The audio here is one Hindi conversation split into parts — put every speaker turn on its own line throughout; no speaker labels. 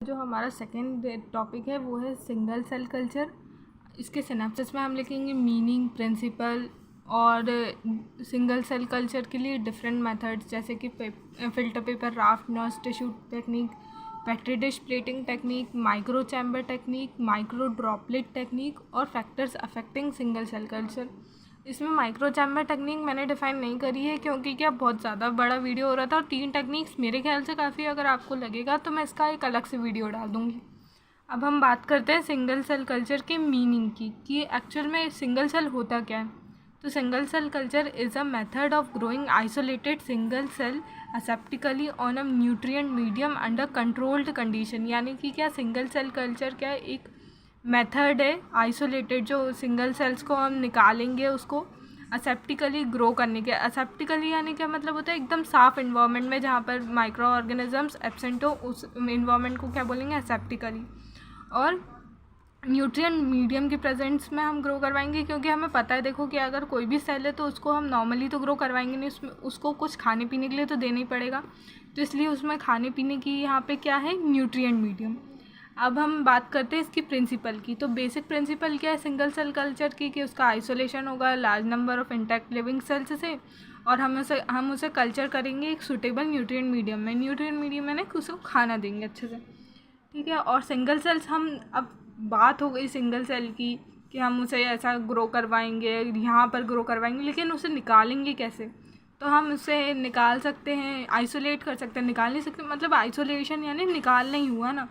जो हमारा सेकेंड टॉपिक है वो है सिंगल सेल कल्चर। इसके सिनेप्सिस में हम लिखेंगे मीनिंग, प्रिंसिपल और सिंगल सेल कल्चर के लिए डिफरेंट मेथड्स जैसे कि filter paper, raft, nurse tissue technique, petri dish plating technique, micro chamber technique, micro droplet technique और factors affecting single cell culture. इसमें माइक्रो चैम्बर टेक्निक मैंने डिफ़ाइन नहीं करी है क्योंकि क्या बहुत ज़्यादा बड़ा वीडियो हो रहा था और 3 टेक्निक्स मेरे ख्याल से काफ़ी, अगर आपको लगेगा तो मैं इसका एक अलग से वीडियो डाल दूँगी। अब हम बात करते हैं सिंगल सेल कल्चर के मीनिंग की कि एक्चुअल में सिंगल सेल होता क्या है। तो single cell culture is a method of growing isolated single cell aseptically on a nutrient medium under controlled condition. यानी कि क्या सिंगल सेल कल्चर क्या है, एक मेथड है आइसोलेटेड, जो सिंगल सेल्स को हम निकालेंगे उसको असेप्टिकली ग्रो करने के। असेप्टिकली यानी क्या मतलब होता है, एकदम साफ इन्वायरमेंट में जहाँ पर माइक्रो ऑर्गेनिजम्स एब्सेंट हो, उस इन्वायरमेंट को क्या बोलेंगे, असेप्टिकली। और न्यूट्रिएंट मीडियम की प्रेजेंस में हम ग्रो करवाएंगे क्योंकि हमें पता है, देखो कि अगर कोई भी सेल है तो उसको हम नॉर्मली तो ग्रो करवाएंगे नहीं, उसमें उसको कुछ खाने पीने के लिए तो देना ही पड़ेगा, तो इसलिए उसमें खाने पीने की यहाँ पे क्या है, न्यूट्रिएंट मीडियम। अब हम बात करते हैं इसकी प्रिंसिपल की। तो बेसिक प्रिंसिपल क्या है सिंगल सेल कल्चर की कि उसका आइसोलेशन होगा large number of intact living cells से, और हम उसे कल्चर करेंगे एक सूटेबल न्यूट्रिएंट मीडियम में। न्यूट्रिएंट मीडियम में ना उसको खाना देंगे अच्छे से, ठीक है। और सिंगल सेल्स हम, अब बात हो गई सिंगल सेल की कि हम उसे ऐसा ग्रो करवाएंगे, यहाँ पर ग्रो करवाएंगे, लेकिन उसे निकालेंगे कैसे। तो हम उसे निकाल सकते हैं, आइसोलेट कर सकते हैं, निकाल नहीं सकते, मतलब आइसोलेशन यानी निकालना ही हुआ ना।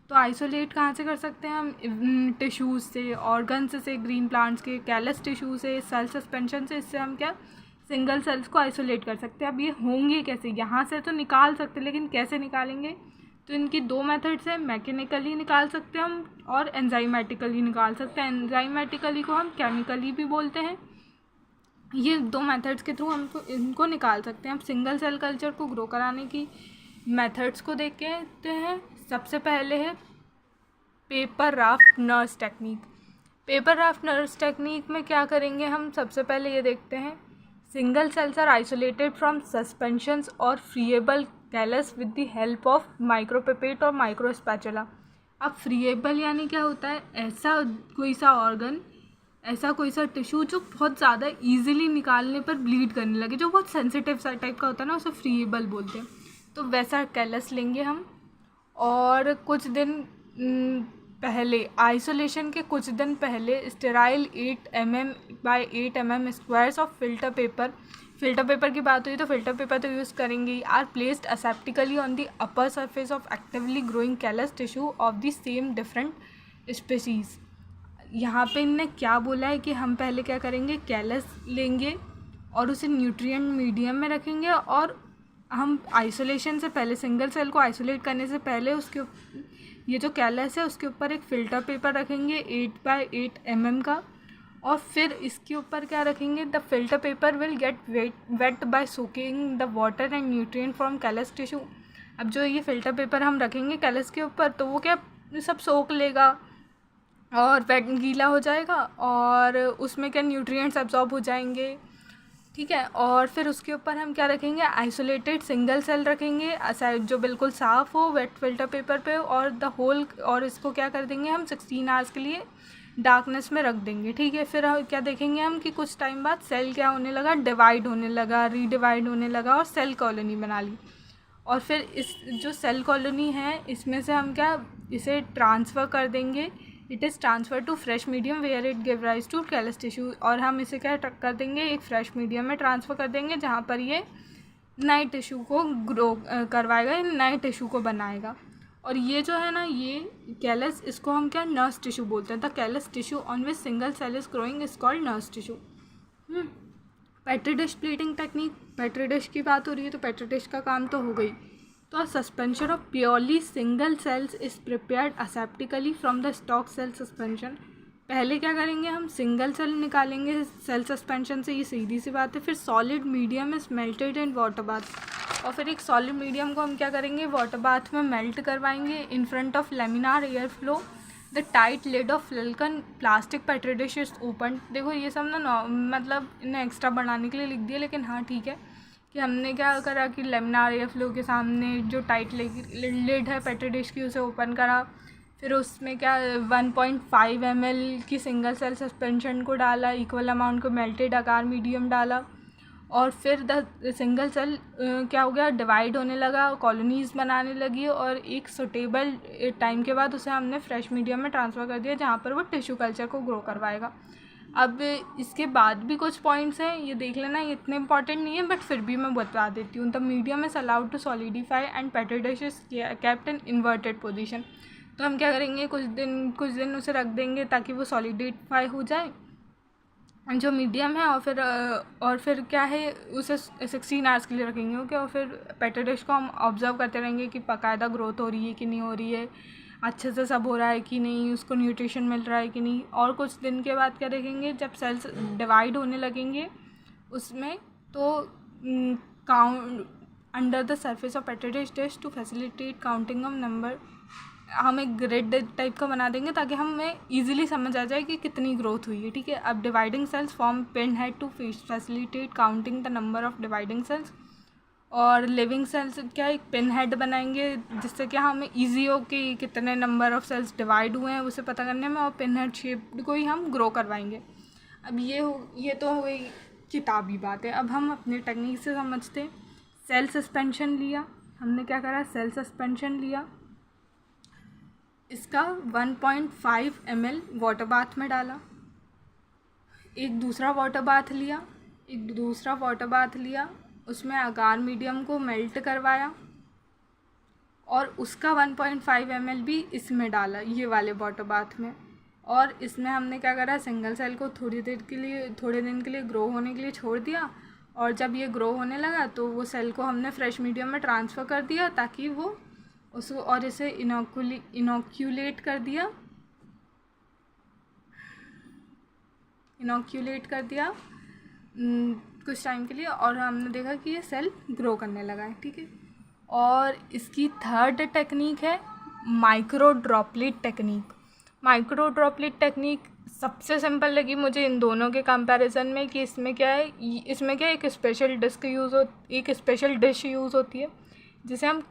तो आइसोलेट कहाँ से कर सकते हैं हम, टिश्यूज़ से, ऑर्गन्स से, ग्रीन प्लांट्स के कैलस टिश्यू से, सेल सस्पेंशन से, इससे हम क्या सिंगल सेल्स को आइसोलेट कर सकते हैं। अब ये होंगे कैसे, यहाँ से तो निकाल सकते हैं लेकिन कैसे निकालेंगे, तो इनकी 2 मेथड्स हैं, मैकेनिकली निकाल सकते हैं हम और एंजाइमेटिकली निकाल सकते हैं। एंजाइमेटिकली को हम केमिकली भी बोलते हैं। ये 2 मेथड्स के थ्रू हम इनको निकाल सकते हैं। हम सिंगल सेल कल्चर को ग्रो कराने की मेथड्स को देखते हैं। सबसे पहले है paper raft nurse technique. Paper raft nurse technique में क्या करेंगे हम, सबसे पहले ये देखते हैं, single cells are isolated from suspensions और friable callus with the help of micropipette और माइक्रो स्पैचुला। अब फ्रीएबल यानी क्या होता है, ऐसा कोई सा ऑर्गन, ऐसा कोई सा टिश्यू जो बहुत ज़्यादा ईजिली निकालने पर ब्लीड करने लगे, जो बहुत सेंसिटिव सा टाइप का होता है ना, उसे फ्रीएबल बोलते हैं। तो वैसा कैलस लेंगे हम, और कुछ दिन पहले, आइसोलेशन के कुछ दिन पहले, sterile 8 mm by 8 mm squares of filter paper की बात हुई तो फिल्टर पेपर तो यूज़ करेंगे, are placed aseptically on the upper surface of actively growing callus tissue of the same different species. यहाँ पे इनने क्या बोला है कि हम पहले क्या करेंगे, कैलस लेंगे और उसे न्यूट्रिएंट मीडियम में रखेंगे, और हम आइसोलेशन से पहले, सिंगल सेल को आइसोलेट करने से पहले, उसके ये जो कैलस है उसके ऊपर एक फ़िल्टर पेपर रखेंगे 8 बाई 8 mm का, और फिर इसके ऊपर क्या रखेंगे, the filter paper will get weight by soaking the water and nutrient from callus tissue. अब जो ये फ़िल्टर पेपर हम रखेंगे कैलस के ऊपर, तो वो क्या सब सोख लेगा और वेट, गीला हो जाएगा, और उसमें क्या न्यूट्रिएंट्स एब्जॉर्ब हो जाएंगे, ठीक है। और फिर उसके ऊपर हम क्या रखेंगे, आइसोलेटेड सिंगल सेल रखेंगे जो बिल्कुल साफ़ हो वेट फिल्टर पेपर पे, और द होल, और इसको क्या कर देंगे हम 16 आवर्स के लिए डार्कनेस में रख देंगे, ठीक है। फिर क्या देखेंगे हम कि कुछ टाइम बाद सेल क्या होने लगा, डिवाइड होने लगा, रीडिवाइड होने लगा और सेल कॉलोनी बना ली। और फिर इस जो सेल कॉलोनी है इसमें से हम क्या इसे ट्रांसफ़र कर देंगे, it is transfer to fresh medium where it give rise to callus tissue, और हम इसे क्या कर देंगे, एक फ्रेश मीडियम में ट्रांसफ़र कर देंगे जहाँ पर ये नए टिश्यू को ग्रो करवाएगा, नए टिश्यू को बनाएगा। और ये जो है ना, ये कैलस, इसको हम क्या नर्स टिश्यू बोलते हैं। The callus tissue on which single cell is growing is called nurse tissue. Petri dish plating technique, petri dish की बात हो रही है तो पेट्री डिश का काम तो हो गई। तो suspension of purely single cells is prepared aseptically from the stock cell suspension. पहले क्या करेंगे, हम सिंगल सेल निकालेंगे सेल सस्पेंशन से, ये सीधी सी बात है। फिर solid medium is melted in water bath, और फिर एक सॉलिड मीडियम को हम क्या करेंगे, वाटर बाथ में मेल्ट करवाएंगे in front of laminar air flow. The tight lid of silicon plastic petri dish is open. देखो ये सब ना मतलब इन्हें एक्स्ट्रा बढ़ाने के लिए लिख दिया, लेकिन हाँ ठीक है कि हमने क्या करा कि लेमिनार एयर फ्लो के सामने जो टाइट लिड है पेट्री डिश की उसे ओपन करा, फिर उसमें क्या 1.5 ml की सिंगल सेल सस्पेंशन को डाला, इक्वल अमाउंट को मेल्टेड अगार मीडियम डाला, और फिर द सिंगल सेल क्या हो गया, डिवाइड होने लगा, कॉलोनीज़ बनाने लगी, और एक सुटेबल टाइम के बाद उसे हमने फ्रेश मीडियम में ट्रांसफ़र कर दिया जहाँ पर वो टिश्यू कल्चर को ग्रो करवाएगा। अब इसके बाद भी कुछ पॉइंट्स हैं, ये देख लेना, ये इतने इंपॉर्टेंट नहीं है बट फिर भी मैं बता देती हूँ। The medium is allowed to solidify and petri dish is kept in inverted position. तो हम क्या करेंगे, कुछ दिन उसे रख देंगे ताकि वो सॉलिडिफाई हो जाए जो मीडियम है, और फिर क्या है, उसे 16 आवर्स के लिए रखेंगे, ओके। और फिर पेट्री डिश को हम ऑब्जर्व करते रहेंगे कि बाकायदा ग्रोथ हो रही है कि नहीं हो रही है, अच्छे से सब हो रहा है कि नहीं, उसको न्यूट्रिशन मिल रहा है कि नहीं। और कुछ दिन के बाद क्या देखेंगे, जब सेल्स डिवाइड होने लगेंगे उसमें, तो count under the surface of petri dish to facilitate counting of number, हम एक ग्रिड टाइप का बना देंगे ताकि हमें इजीली समझ आ जाए कि कितनी ग्रोथ हुई है, ठीक है। अब dividing cells form pin head to facilitate counting the number of dividing cells, और लिविंग सेल्स क्या एक पिन हेड बनाएंगे जिससे क्या हमें इजी हो कि कितने नंबर ऑफ सेल्स डिवाइड हुए हैं उसे पता करने में, और पिन हेड शेप को ही हम ग्रो करवाएंगे। अब ये तो हो गई किताबी बात है। अब हम अपने टेक्निक से समझते हैं। सेल सस्पेंशन लिया हमने, क्या करा, सेल सस्पेंशन लिया, इसका 1.5 ml वाटर बाथ में डाला, एक दूसरा वाटर बाथ लिया, उसमें अगार मीडियम को मेल्ट करवाया, और उसका 1.5 ml भी इसमें डाला, ये वाले वाटर बाथ में। और इसमें हमने क्या करा, सिंगल सेल को थोड़े दिन के लिए ग्रो होने के लिए छोड़ दिया, और जब ये ग्रो होने लगा तो वो सेल को हमने फ्रेश मीडियम में ट्रांसफ़र कर दिया ताकि वो उसको, और इसे इनोक्यूलेट कर दिया कुछ टाइम के लिए, और हमने देखा कि ये सेल ग्रो करने लगा है, ठीक है। और इसकी थर्ड टेक्निक है माइक्रो ड्रॉपलेट टेक्निक सबसे सिंपल लगी मुझे इन दोनों के कंपैरिजन में, कि इसमें क्या है, एक स्पेशल डिश यूज़ होती है जिसे हम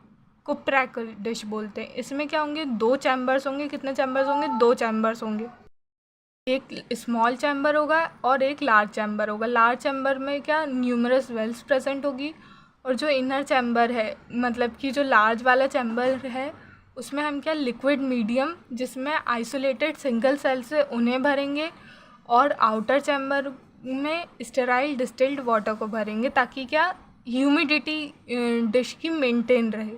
कुप्रैक डिश बोलते हैं। इसमें क्या होंगे, 2 चैम्बर्स होंगे। कितने चैम्बर्स होंगे, 2 चैम्बर्स होंगे, एक स्मॉल चैम्बर होगा और एक लार्ज चैम्बर होगा। लार्ज चैम्बर में क्या न्यूमरस वेल्स प्रेजेंट होगी, और जो इनर चैम्बर है, मतलब कि जो लार्ज वाला चैम्बर है, उसमें हम क्या लिक्विड मीडियम जिसमें आइसोलेटेड सिंगल सेल से उन्हें भरेंगे, और आउटर चैम्बर में स्टेराइल डिस्टिल्ड वाटर को भरेंगे ताकि क्या ह्यूमिडिटी डिश की मेंटेन रहे।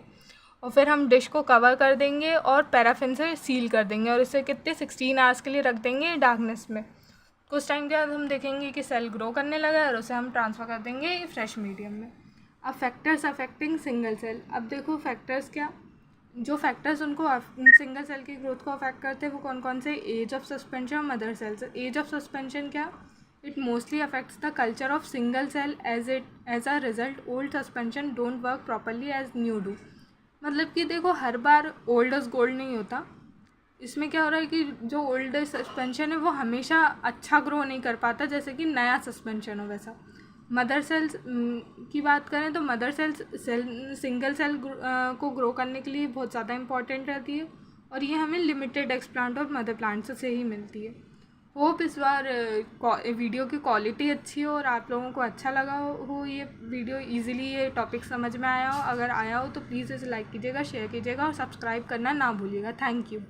और फिर हम डिश को कवर कर देंगे और पैराफिन से सील कर देंगे, और इसे कितने 16 आवर्स के लिए रख देंगे डार्कनेस में। कुछ टाइम के बाद हम देखेंगे कि सेल ग्रो करने लगा है, और उसे हम ट्रांसफ़र कर देंगे फ्रेश मीडियम में। अब फैक्टर्स अफेक्टिंग सिंगल सेल। अब देखो फैक्टर्स क्या, जो फैक्टर्स उनको सिंगल सेल की ग्रोथ को अफेक्ट करते हैं वो कौन कौन से, एज ऑफ सस्पेंशन और mother cells. Age of suspension क्या, it mostly affects the culture of single cell as a result old suspension don't work properly as new do. मतलब कि देखो हर बार ओल्ड इज गोल्ड नहीं होता। इसमें क्या हो रहा है कि जो ओल्ड सस्पेंशन है वो हमेशा अच्छा ग्रो नहीं कर पाता जैसे कि नया सस्पेंशन हो वैसा। मदर सेल्स की बात करें तो मदर सेल्स सिंगल सेल को ग्रो करने के लिए बहुत ज़्यादा इंपॉर्टेंट रहती है, और ये हमें लिमिटेड एक्सप्लांट और मदर प्लांट से ही मिलती है। होप इस बार वीडियो की क्वालिटी अच्छी हो और आप लोगों को अच्छा लगा हो ये वीडियो, इजीली ये टॉपिक समझ में आया हो। अगर आया हो तो प्लीज़ इसे लाइक कीजिएगा, शेयर कीजिएगा और सब्सक्राइब करना ना भूलिएगा। Thank you.